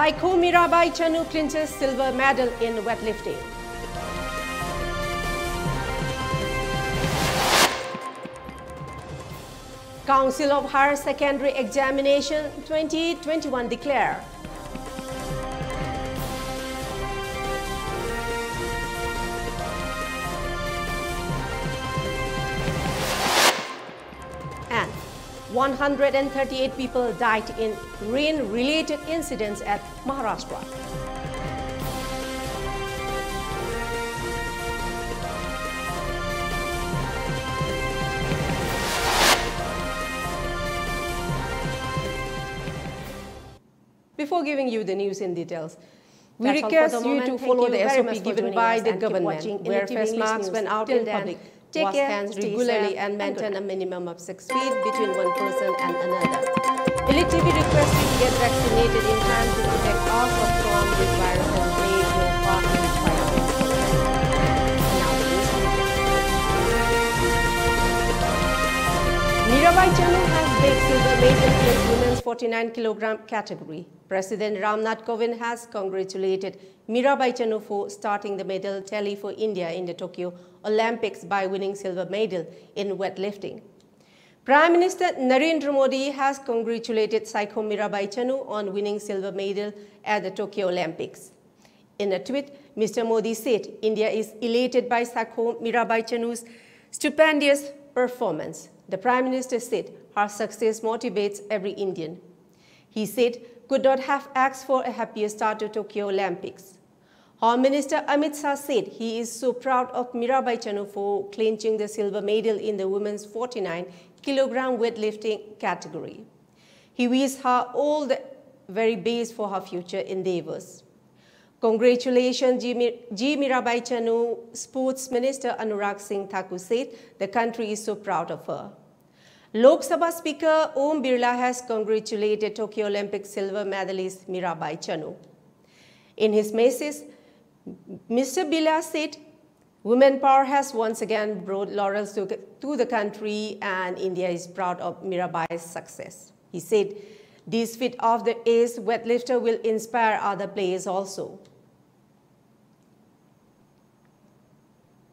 Saiko Mirabai Chanu clinches silver medal in weightlifting. Council of Higher Secondary Examination 2021 declare. And 138 people died in rain-related incidents at Maharashtra. Before giving you the news in details, we request you to follow the SOP given by the government. Wear face masks when out in public. Wash hands regularly and maintain a minimum of 6 feet between one person and another. ELITETV requests you to get vaccinated in time to protect ourselves from this virus and play your part in the fight against it. Now the news. Mirabai Chanu has bagged silver medal in women's 49kg category. President Ramnath Kovind has congratulated Mirabai Chanu for starting the medal tally for India in the Tokyo Olympics by winning silver medal in weightlifting. Prime Minister Narendra Modi has congratulated Saiko Mirabai Chanu on winning silver medal at the Tokyo Olympics. In a tweet, Mr. Modi said India is elated by Saiko Mirabai Chanu's stupendous performance. The Prime Minister said her success motivates every Indian. He said, could not have asked for a happier start to Tokyo Olympics. Home Minister Amit Shah said he is so proud of Mirabai Chanu for clinching the silver medal in the women's 49kg weightlifting category. He wishes her all the very best for her future endeavors. Congratulations, G. Mirabai Chanu. Sports Minister Anurag Singh Thakur said the country is so proud of her. Lok Sabha Speaker Om Birla has congratulated Tokyo Olympic silver medalist Mirabai Chanu. In his message, Mr. Birla said, women power has once again brought laurels to the country and India is proud of Mirabai's success. He said, this feat of the ace weightlifter will inspire other players also.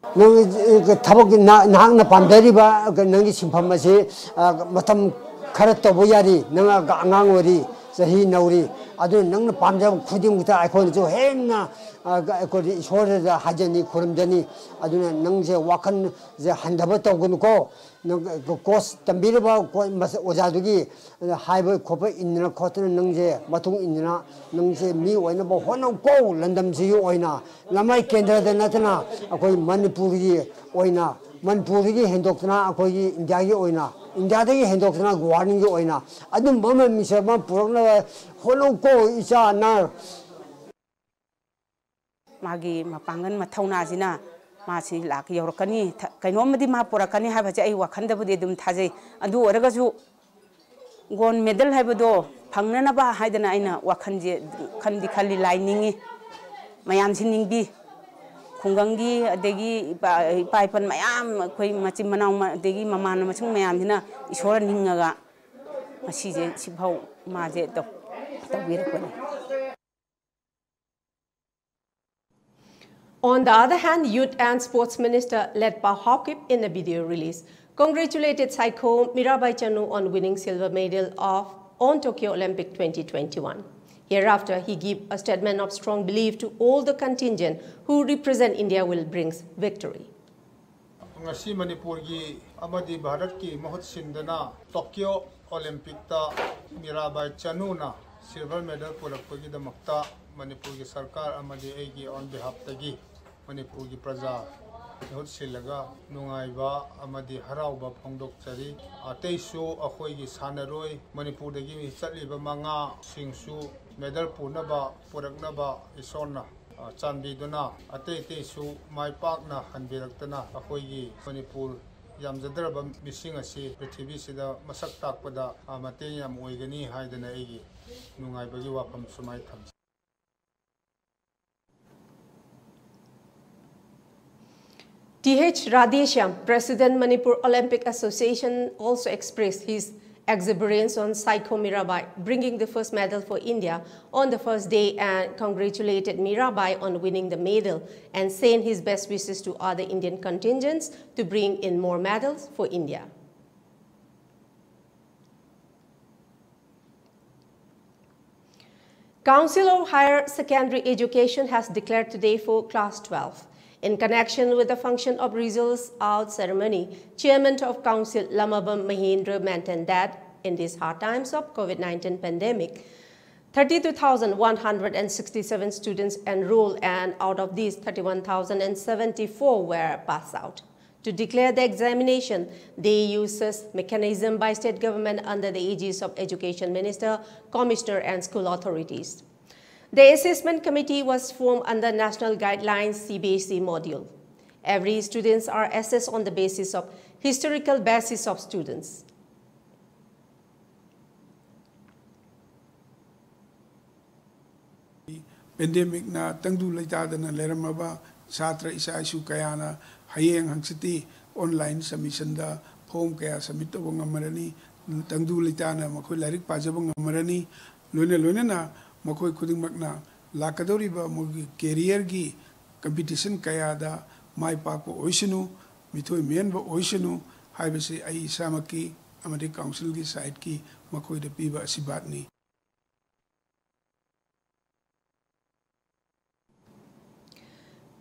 Tabok nang pandariba nangi simpamasi matam karat toboyari nang angangori sahi nauri adu nang pamjam khudim kita aikon jo hemna ko ishore da hajani khurumjani aduna nang je wakan je handaba togun ko nang course tambirba ko mas ojadugi haiba khopa inna khotna nang je matung inna nang je mi oina bo hono ko landam ji oina lamai kendra da natna akoi manipuri oina manipuri hendokna akoi india gi oina India dagi hendokna warning gi oina adum mama misama purokna hono ko isa na magi mapangan mathauna jina masi lak yorkani kainomadi ma porakani habaje ai wakhanda budi dum thajai adu oragaju gon medal haibado phangnana ba haidana aina wakhanje khandi khali lining mayam siningbi khungangi adegi paipan mayam khoi machim manaw adegi mamana machung mayam dina isora ningaga masije sibhau maje to tawirakoni. On the other hand, Youth and Sports Minister Letpa Hawkip, in a video release, congratulated Saiko Mirabai Chanu on winning silver medal on Tokyo Olympic 2021. Hereafter, he gave a statement of strong belief to all the contingent who represent India will bring victory. Ngasi Manipur gi amadi Bharat ki mahut sindana Tokyo Olympic ta Mirabai Chanu na silver medal purakpagi damakta Manipur gi sarkar amadi egi on behalf tagi Manipur gi praja hut silaga nungaiba amadi harauba phongdok chari ateisu akhoi gi sanaroi Manipur dagi mi chatliba manga singsu medal punaba puraknaba isonna chanbi duna ateisu maipakna hanbiraktana akhoi gi Manipur yamjadraba mising asi prithvi sida masak takpada amate yam oigani haidana egi nungaiba gi wapam sumai tham. T.H. Radheshyam, President Manipur Olympic Association, also expressed his exuberance on Psycho Mirabai, bringing the first medal for India on the first day, and congratulated Mirabai on winning the medal and sent his best wishes to other Indian contingents to bring in more medals for India. Council of Higher Secondary Education has declared today for Class 12. In connection with the function of results out ceremony, Chairman of Council Lamabam Mahendra mentioned that in these hard times of COVID-19 pandemic, 32,167 students enrolled, and out of these 31,074 were passed out. To declare the examination, they used this mechanism by state government under the aegis of Education Minister, Commissioner and school authorities. The assessment committee was formed under National Guidelines CBSE module. Every students are assessed on the basis of historical basis of students. Pandemic na tangdu laita na leramaba satra isa isu kaya na hayeng hangsiti online submission da form kaya submit to ngamarani tangdu laita na makoi larik pajabang ngamarani lone na makoi kuding magna lakadori ba mogi career gi competition kaya da mai pa ko oisinu mitoi men ba oisinu haibase ai samaki amadi council gi side ki makoi da piba sibat ni.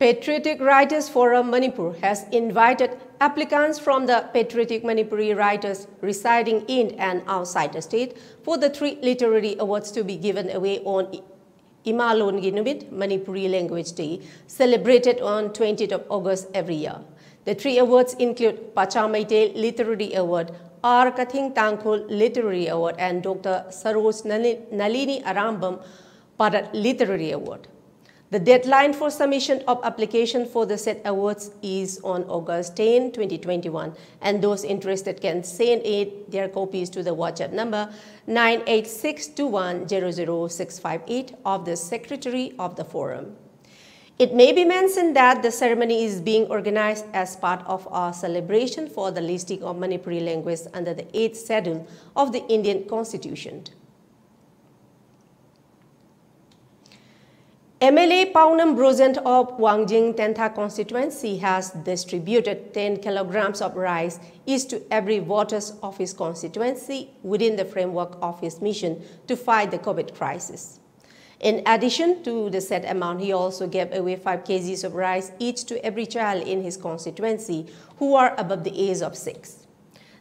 Patriotic Writers Forum Manipur has invited applicants from the Patriotic Manipuri writers residing in and outside the state for the 3 literary awards to be given away on Imalon Ginubit Manipuri Language Day, celebrated on 20th of August every year. The 3 awards include Pachamaite Literary Award, R. Kathing Tangkol Literary Award, and Dr. Saroj Nalini Arambam Parat Literary Award. The deadline for submission of application for the said awards is on August 10, 2021, and those interested can send their copies to the WhatsApp number 98621000658 of the Secretary of the Forum. It may be mentioned that the ceremony is being organized as part of our celebration for the listing of Manipuri language under the 8th schedule of the Indian Constitution. MLA Paunam Brozent of Wangjing Tentha constituency has distributed 10 kilograms of rice each to every voters of his constituency within the framework of his mission to fight the COVID crisis. In addition to the said amount, he also gave away 5 kgs of rice each to every child in his constituency who are above the age of 6.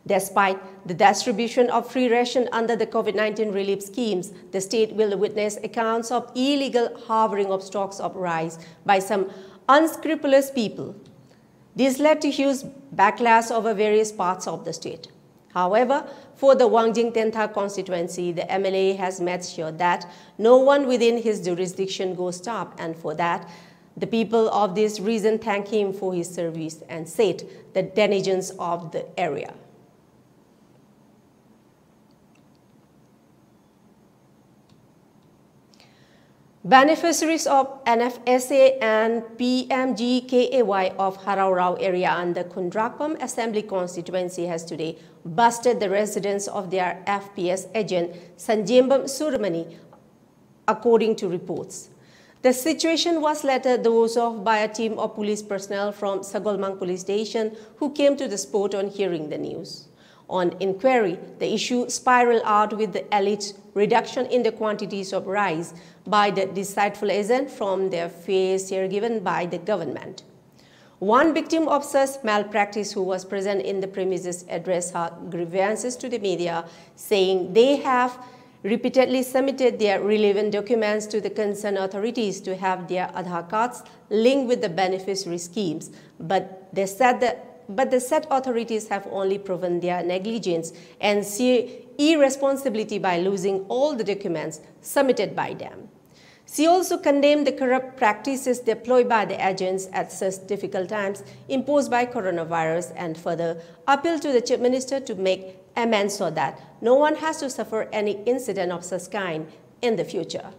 Despite the distribution of free ration under the COVID-19 relief schemes, the state will witness accounts of illegal harboring of stocks of rice by some unscrupulous people. This led to huge backlash over various parts of the state. However, for the Wangjing Tentha constituency, the MLA has made sure that no one within his jurisdiction goes starved, and for that, the people of this region thank him for his service and said the denizens of the area. Beneficiaries of NFSA and PMGKAY of Haraurao area under Kundrakpam Assembly constituency has today busted the residence of their FPS agent Sanjembam Surmani, according to reports. The situation was later dozed off by a team of police personnel from Sagolmang police station who came to the spot on hearing the news. On inquiry, the issue spiraled out with the alleged reduction in the quantities of rice by the deceitful agent from their fair share given by the government. One victim of such malpractice who was present in the premises addressed her grievances to the media, saying they have repeatedly submitted their relevant documents to the concerned authorities to have their Aadhaar cards linked with the beneficiary schemes, but they said that the said authorities have only proven their negligence and irresponsibility by losing all the documents submitted by them. She also condemned the corrupt practices deployed by the agents at such difficult times imposed by coronavirus and further appealed to the Chief Minister to make amends so that no one has to suffer any incident of such kind in the future.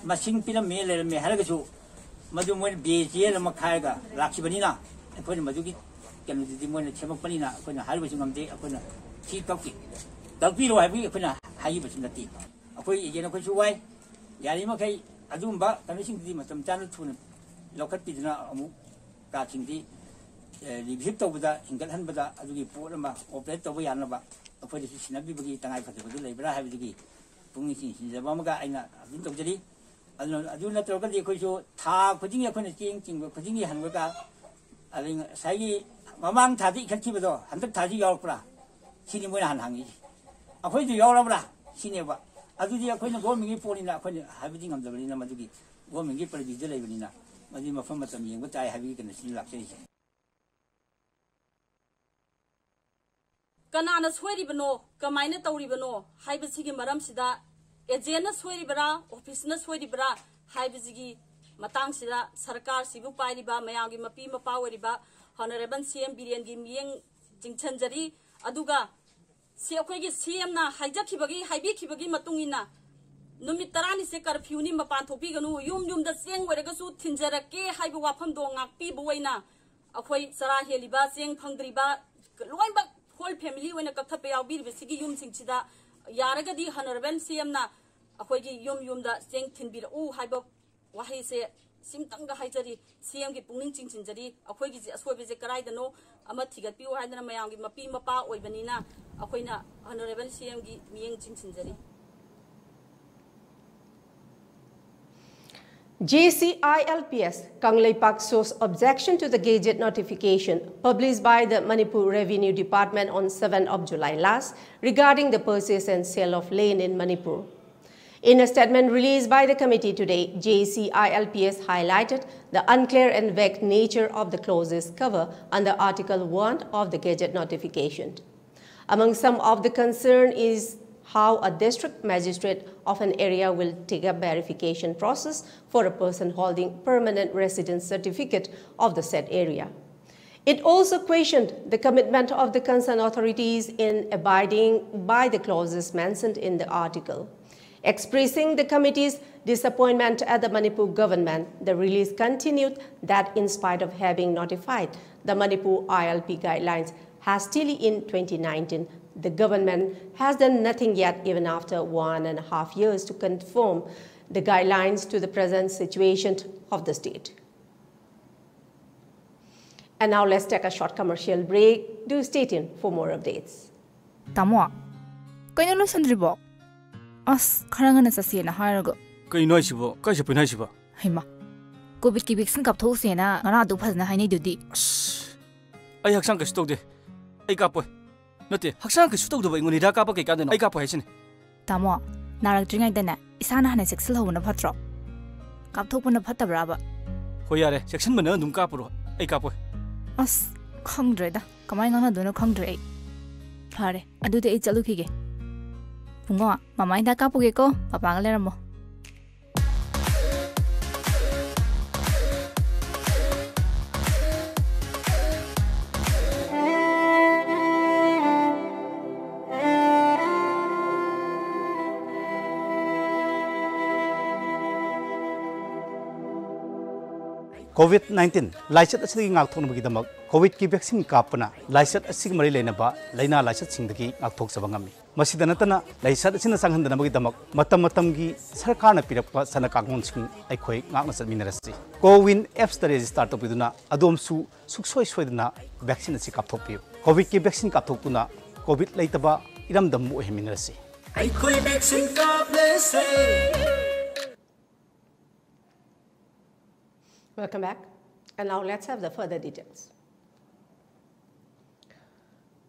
masing pila mele me halaga chu madu mo be je la makhaiga rakhi banina ko ni madu ki kenu di mo ne chema panina ko na halba chu ngamde ko na chi pakki dalpi ro habi ko na hayi ba chu nati ko ye na ko chu wai yari ma kai adum ba kanu sing di matam channel thun lokat pi dina amu ka sing di review to bada hingal han bada adugi pora ma operate to yan ba ko di sinabi bagi tangai phate badu lebra habi di pungi sin jaba ma ga aina bin to jari adu na to ga di ko chu tha khujing ya ko ne ching ching khujing yi han ga aling sai mamang thadi khachi bado handak thadi yaw pra sini mo han hangi akhoi du yaw ra bra sini ba adugi akhoi na go mingi poni na akhoi habi di ngam dabani na madugi go mingi par di jale bani na madi mafam matam yeng ba tai habi kan sin lak sei Kanana sweri bano, kamaina tauri bano, haibasigi maram sida, ejena sweri bara, office na sweri bara, haibasigi matang sida, sarkar sibu pai riba, mayangi mapi mapawa riba, honorable CM Billion gi miyeng jingchanjari, aduga, siyakwegi CM na haijaki bagi, haibiki bagi matungina, numitarani se curfew ni mapantopi ganu, yum da seng weregasu tinjarake, haibu wapam do ngakpi buwaina, akwai sarahe liba, seng pangriba, loin bak, whole family when a kakta pay out be the Sigi Yum Sing Chida Yaragadi Honorable CM na Akwagi Yum da Sing Tin be oh Hybo Wahi say Simtanga Haitari CM get Punging Chinjari Akwagi as well as a karai the no Amatiga Pio Hadana Mayang Mapi Mapa or Benina Akwina Honorable CM Ming Chinjari. JCILPS Kanglei Pak shows objection to the Gazette notification published by the Manipur Revenue Department on 7th of July last regarding the purchase and sale of land in Manipur. In a statement released by the committee today, JCILPS highlighted the unclear and vague nature of the clauses covered under Article 1 of the Gazette notification. Among some of the concern is how a district magistrate of an area will take up verification process for a person holding permanent residence certificate of the said area. It also questioned the commitment of the concerned authorities in abiding by the clauses mentioned in the article. Expressing the committee's disappointment at the Manipur government, the release continued that in spite of having notified the Manipur ILP guidelines hastily in 2019, the government has done nothing yet even after 1.5 years to conform the guidelines to the present situation of the state. And now let's take a short commercial break. Do stay tuned for more updates. Tamo, kaino lo sandribo? As karanga na sasiya na harago. Kaino isibo? Kaisa pinay isibo? Hima, COVID ki vaccine kap thau se na ngana du phasna hainai dudi. Ay haksang ka stog de. Ay kapoy. Note, haksang ka stog do ba ingoni da kapa kay kadano. Ay kapoy hasin. Tamo, narak dringai dana isana hana sexual ho na phatro. Kap thau na phatabra ba. Hoyare, section mana num kapuro. Ay kapoy. As khangdre da. Kamai ngana do na khangdre. Phare, adu de I chalu khige. Pungo, mamai da kapuge ko, papa ga leramo. COVID-19 lysate असि ngakthok nabagi damak COVID ki vaccine kapna lysate असि mari leina ba laina lysate singdagi ngakthok sabangami masida natana lysate asina sanghan nabagi damak matam gi sarkar na pirakpa sana kangon sing aikhoi ngakna satminarasi Cowin apps ta register to piduna adom su suksoi soidna vaccine asi kapthok pi COVID ki vaccine kapthok tuna COVID leitaba iram damu heminarasi aikhoi vaccine kaplese. Welcome back. And now let's have the further details.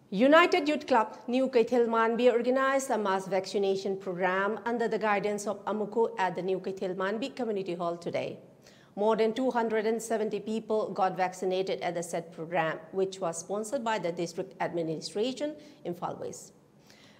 United Youth Club New Kaithil Manbi organized a mass vaccination program under the guidance of Amuku at the New Kaithil Manbi Community Hall today. More than 270 people got vaccinated at the said program, which was sponsored by the district administration in Falways.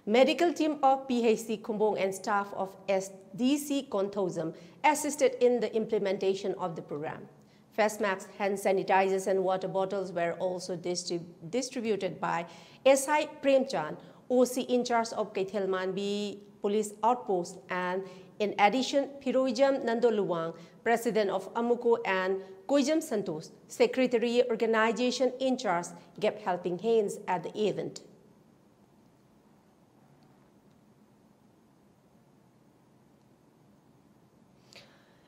Medical team of PHC Kumbong and staff of SDC Kontosum assisted in the implementation of the program. Face masks, hand sanitizers and water bottles were also distributed by SI Premchand, OC in charge of Kaithil Manbi Police Outpost and In addition, Phiroijam Nandoluwang, President of Amuko, and Koijam Santos, Secretary Organization in charge, gave helping hands at the event.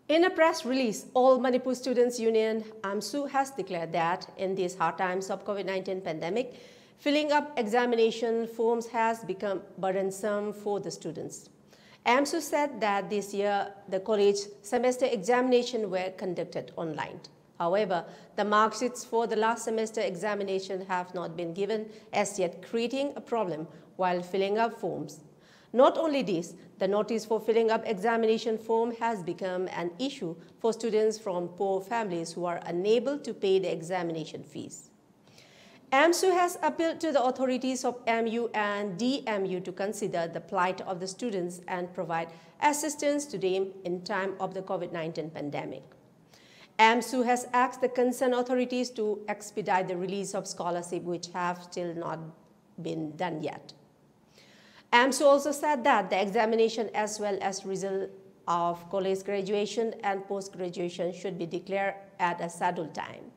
In a press release, All Manipur Students Union AMSU has declared that in these hard times of COVID-19 pandemic, filling up examination forms has become burdensome for the students. AMSU said that this year the college semester examination were conducted online. However, the mark sheets for the last semester examination have not been given as yet, creating a problem while filling up forms. Not only this, the notice for filling up examination form has become an issue for students from poor families who are unable to pay the examination fees. AMSU has appealed to the authorities of MU and DMU to consider the plight of the students and provide assistance to them in time of the COVID-19 pandemic. AMSU has asked the concerned authorities to expedite the release of scholarship, which have still not been done yet. AMSU also said that the examination as well as result of college graduation and post-graduation should be declared at a scheduled time.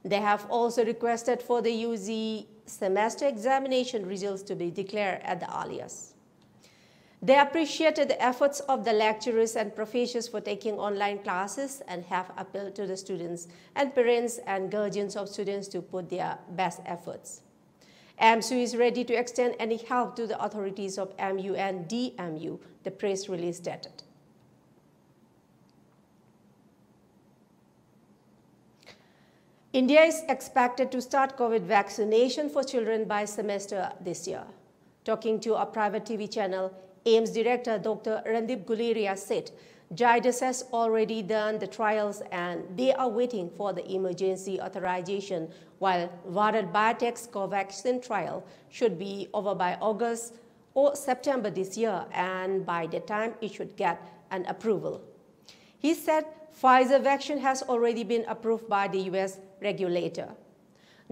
They have also requested for the UG semester examination results to be declared at the earliest. They appreciated the efforts of the lecturers and professors for taking online classes and have appealed to the students and parents and guardians of students to put their best efforts. AMSU is ready to extend any help to the authorities of MU and DMU, the press release stated. India is expected to start COVID vaccination for children by semester this year. Talking to a private TV channel, AIMS Director Dr. Randeep Guleria said, Zydus has already done the trials and they are waiting for the emergency authorization, while Bharat Biotech's Covaxin trial should be over by August or September this year, and by that time it should get an approval. He said Pfizer vaccine has already been approved by the US regulator.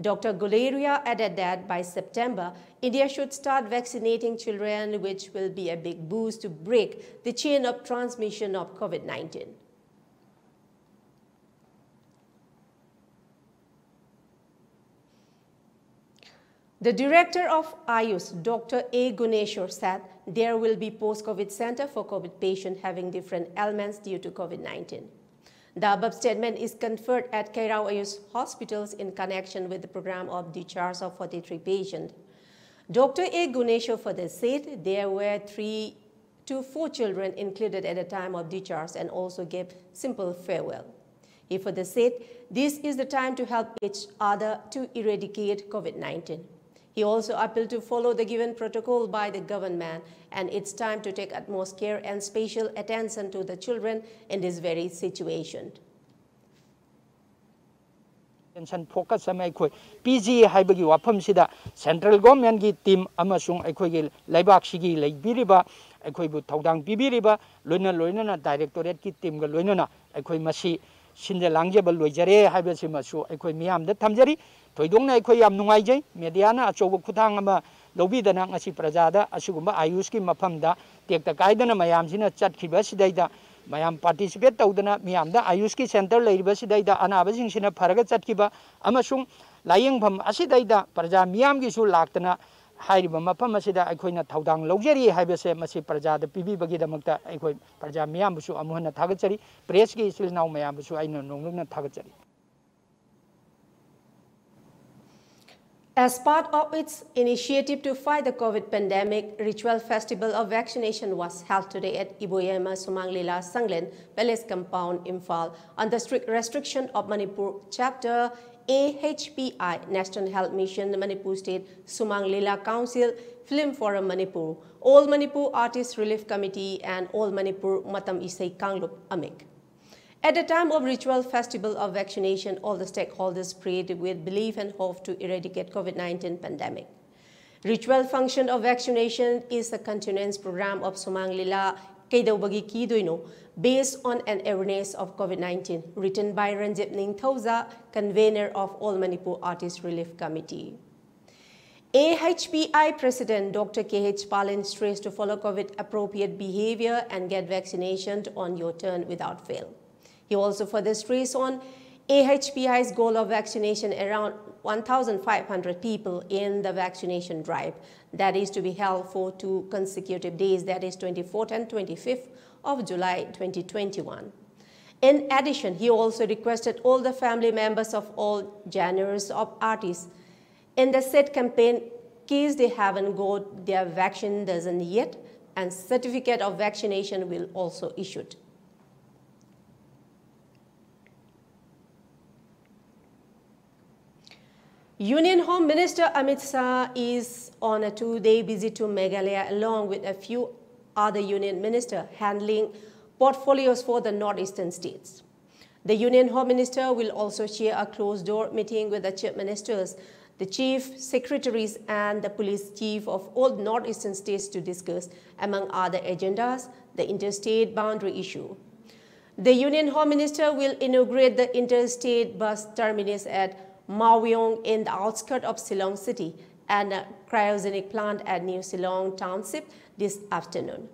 Dr. Guleria added that by September, India should start vaccinating children, which will be a big boost to break the chain of transmission of COVID-19. The director of Ayush, Dr. A. Guneshwar, said there will be post-COVID center for COVID patients having different ailments due to COVID-19. The above statement is conferred at Kairao Ayush hospitals in connection with the program of discharge of 43 patients. Dr. A. Guneshwar further said there were 3 to 4 children included at the time of discharge and also gave simple farewell. He further said this is the time to help each other to eradicate COVID-19. He also appealed to follow the given protocol by the government, and it's time to take utmost care and special attention to the children in this very situation. Focus PG haibagi wafam sida central government gi team amasung aikoi laibak sigi leibiriba aikoi bu thaudang pibiriba loina directorate ki team ga loina aikoi masi sinje langjebal loijare haibasi masu aikoi miam da thamjari toidong na aikoi yam nungai jai media na achobu khutang ama lobidana ngasi prajada asugumba ayush ki mafamda tekta kaidana mayam sina chatkhiba sidaida mayam participate tawdana miyamda ayush ki center leiriba sidaida anabasing sina faraga chatkiba amasung layengpham asidaida praja miyam gi su laktana hairiba mafam asida aikoina thaudang logjari haibase masi prajada pibibagi damakta aikoi praja miyam busu amuhana thagachari press gi silnaw mayam busu aina nongluna thagachari. As part of its initiative to fight the COVID pandemic, Ritual Festival of Vaccination was held today at Iboyama Sumanglila Sanglen Palace Compound, Imphal, under strict restriction of Manipur Chapter AHPI, National Health Mission, Manipur State Sumanglila Council, Film Forum Manipur, All Manipur Artist Relief Committee, and All Manipur Matam Isai Kanglup Amik. At the time of Ritual Festival of Vaccination, all the stakeholders prayed with belief and hope to eradicate COVID-19 pandemic. Ritual function of vaccination is a continuance program of Sumanglila Kaidawbagi Kiduino based on an awareness of COVID-19, written by Ranjit Ningthauza, convener of All Manipur Artist Relief Committee. AHPI President Dr. K.H. Palin stressed to follow COVID-appropriate behavior and get vaccinated on your turn without fail. He also further stressed on AHPI's goal of vaccination around 1,500 people in the vaccination drive that is to be held for 2 consecutive days, that is 24th and 25th of July 2021. In addition, he also requested all the family members of all genres of artists in the said campaign, case they haven't got their vaccine doesn't yet, and certificate of vaccination will also issued. Union Home Minister Amit Shah is on a 2-day visit to Meghalaya along with a few other union ministers handling portfolios for the northeastern states. The Union Home Minister will also share a closed-door meeting with the chief ministers, the chief secretaries and the police chief of all northeastern states to discuss, among other agendas, the interstate boundary issue. The Union Home Minister will inaugurate the interstate bus terminus at Mawyong in the outskirts of Shillong City and a cryogenic plant at New Shillong Township this afternoon.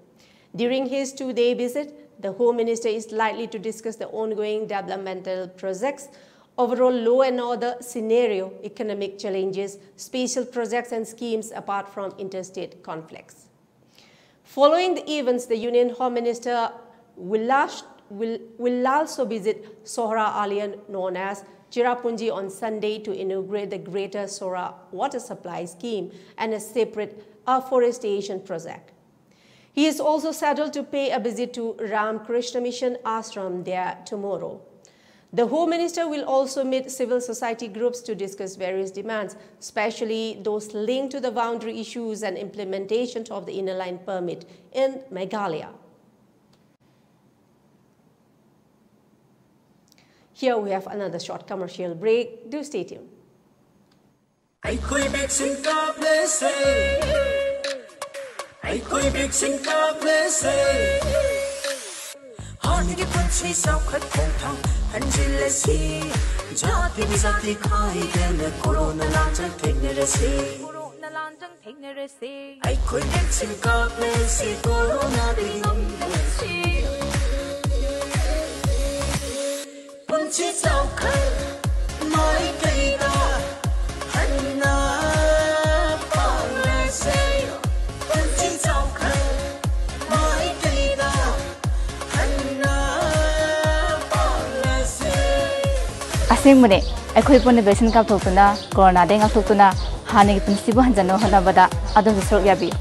During his 2-day visit, the Home Minister is likely to discuss the ongoing developmental projects, overall law and order scenario, economic challenges, special projects and schemes apart from interstate conflicts. Following the events, the Union Home Minister will also visit Sohra Alian, known as Chirapunji, on Sunday to inaugurate the Greater Sohra Water Supply Scheme and a separate afforestation project. He is also scheduled to pay a visit to Ram Krishna Mission Ashram there tomorrow. The Home Minister will also meet civil society groups to discuss various demands, especially those linked to the boundary issues and implementation of the inner line permit in Meghalaya. Here we have another short commercial break. Do stay tuned. Asingmune, akhoi pone vaccine kap thokuna, corona deng ak thokuna, hani ki punsibu hanjano hanabada, adon srok yabi.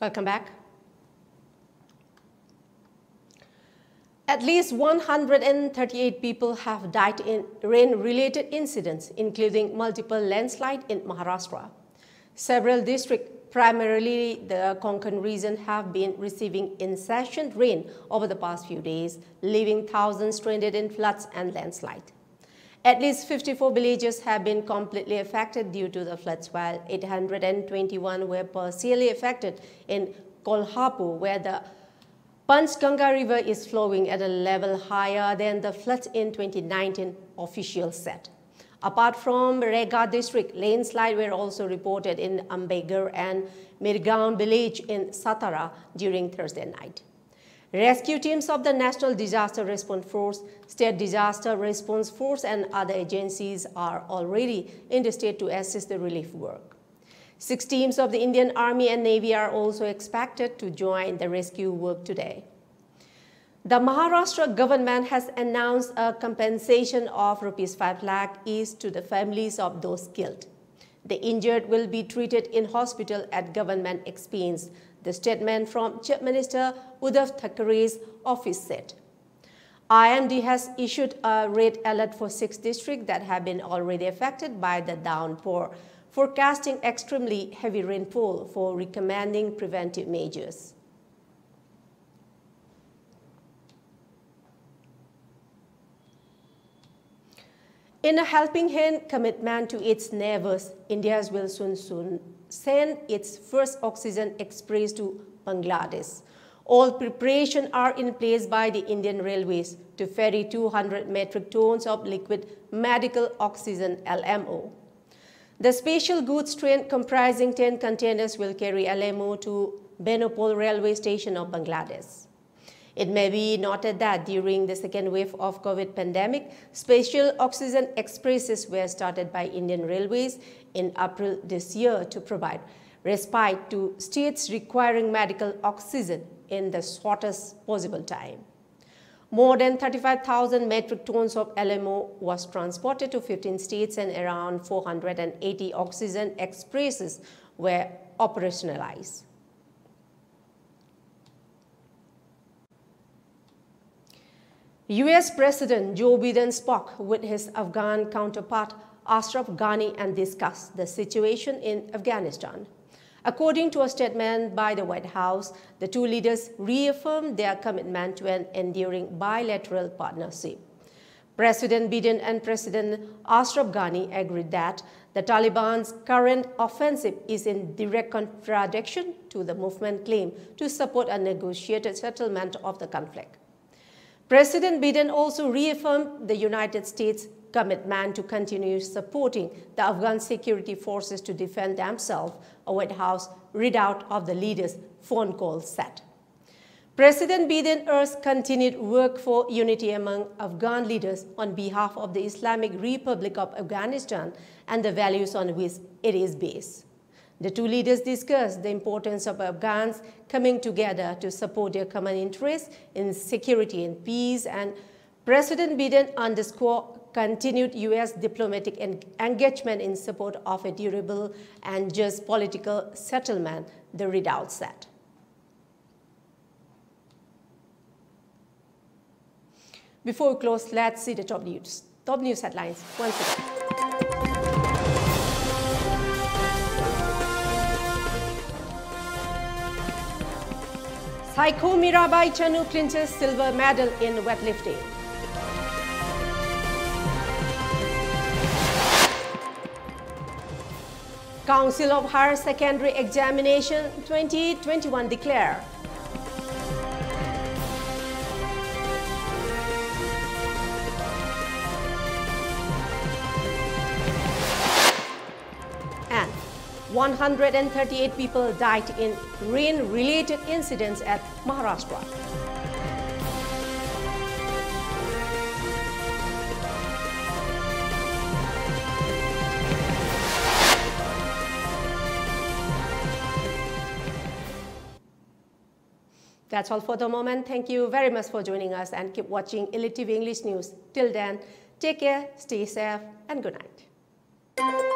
Welcome back. At least 138 people have died in rain-related incidents, including multiple landslides in Maharashtra. Several districts, primarily the Konkan region, have been receiving incessant rain over the past few days, leaving thousands stranded in floods and landslides. At least 54 villages have been completely affected due to the floods, while 821 were partially affected in Kolhapur, where the Panchganga River is flowing at a level higher than the floods in 2019, officials said. Apart from Rega district, landslides were also reported in Ambegar and Mirgaon village in Satara during Thursday night. Rescue teams of the National Disaster Response Force, State Disaster Response Force and other agencies are already in the state to assist the relief work. 6 teams of the Indian Army and Navy are also expected to join the rescue work today. The Maharashtra government has announced a compensation of ₹5 lakh each to the families of those killed. The injured will be treated in hospital at government expense, the statement from Chief Minister Uddhav Thackeray's office said. IMD has issued a red alert for 6 districts that have been already affected by the downpour, forecasting extremely heavy rainfall for recommending preventive measures. In a helping hand commitment to its neighbors, India will soon send its first oxygen express to Bangladesh. All preparations are in place by the Indian Railways to ferry 200 metric tons of liquid medical oxygen (LMO). The special goods train comprising 10 containers will carry LMO to Benopol railway station of Bangladesh. It may be noted that during the second wave of COVID pandemic, special oxygen expresses were started by Indian Railways in April this year to provide respite to states requiring medical oxygen in the shortest possible time. More than 35,000 metric tons of LMO was transported to 15 states and around 480 oxygen expresses were operationalized. US President Joe Biden spoke with his Afghan counterpart Ashraf Ghani and discussed the situation in Afghanistan. According to a statement by the White House, the two leaders reaffirmed their commitment to an enduring bilateral partnership. President Biden and President Ashraf Ghani agreed that the Taliban's current offensive is in direct contradiction to the movement's claim to support a negotiated settlement of the conflict. President Biden also reaffirmed the United States' commitment to continue supporting the Afghan security forces to defend themselves, a White House readout of the leaders' phone call said. President Biden urged continued work for unity among Afghan leaders on behalf of the Islamic Republic of Afghanistan and the values on which it is based. The two leaders discussed the importance of Afghans coming together to support their common interests in security and peace, and President Biden underscored continued U.S. diplomatic engagement in support of a durable and just political settlement, the readout said. Before we close, let's see the top news. Top news headlines once again. Saiko Mirabai Chanu clinches silver medal in weightlifting. Council of Higher Secondary Examination 2021 declare. And 138 people died in rain-related incidents at Maharashtra. That's all for the moment. Thank you very much for joining us and keep watching ELITETV English News. Till then, take care, stay safe, and good night.